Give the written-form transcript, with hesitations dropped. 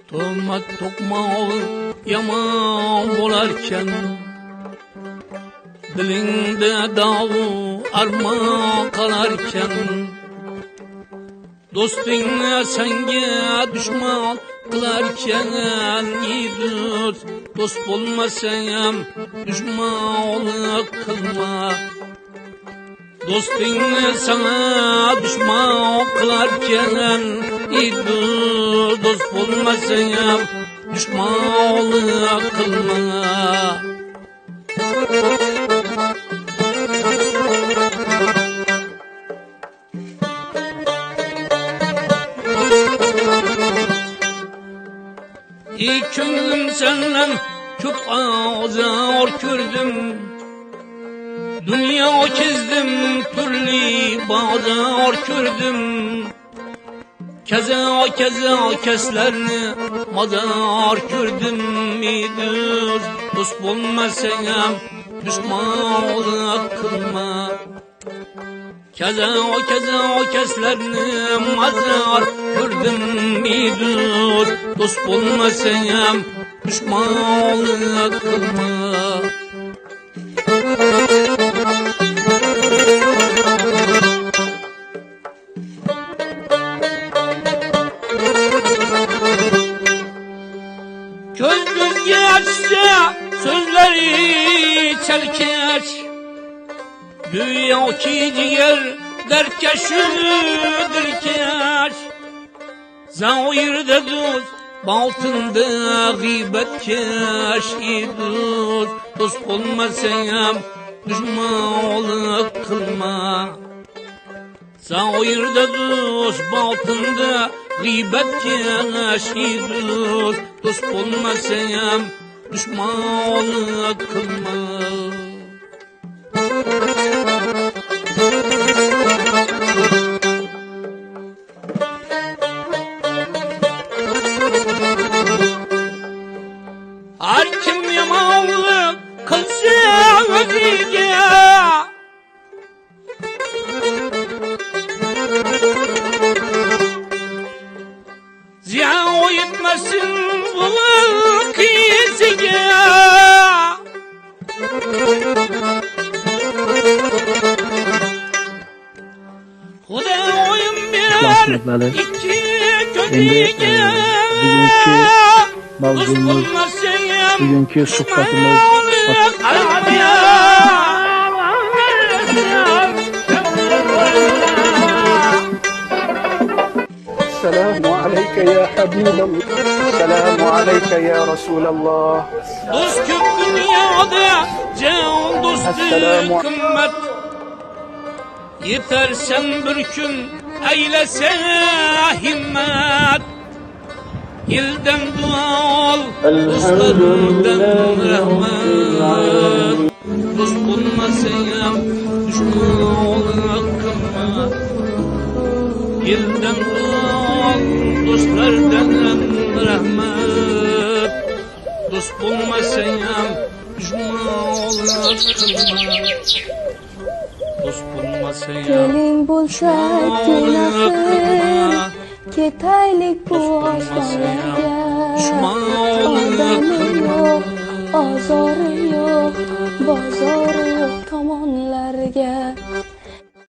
Tuhmat tokmağı yaman bolarken, dilingde dağı arma kalarken, dostingni senga düşman qilarkan, ey do'st, do'st bo'lmasang düşmanlık qilma. Dostingni sana düşman qilarkan, ey do'st, do'st bo'lmasang düşmanlık qilma. Ey ko'nglim senden çok azar gördüm, dünya kezdim türlü bazar gördüm. Keza keza keslerini mazar gördüm. Ey do'st, do'st bo'lmasang düşmanlık qilma. Keza keza keslerini mazar gördüm. Ey do'st, do'st bo'lmasang düşmanlık qilma. Göz gözge açsa sözleri çelkeç, güya ki diğer dertkeşidir keş. Zahirde dost, baltında gıybet keş. Ey dost, dost olmasam düşmanlık kılma. Zahirde dost, baltında gıybet keş. Ey dost, dost olmasam düşmanlık kılma. Her kim yamanlık kılsa özüge, ziyan etmesin bu kizige. Xudo oyun birer iki kötüge. Mavzumuz, bugünkü suhbatimiz Selamu aleyke ya Habiballah. Selamu aleyke ya Resulallah. Dost köp dünyada can dostu kımmet. Yetersen bir gün eylese himmet. Yıldan dual, dostlarından rahmet. Dost bulmasayam düşmanlık kılma. Yıldan dual, dostlardan rahmet. Dost bulmasayam düşmanlık kılma. Dost bulmasayam Gelin bo'lsa kelafir, ketaylik bu ostonlarga. Odami yo'q, ozori yo'q, bozori yo'q tomonlarga.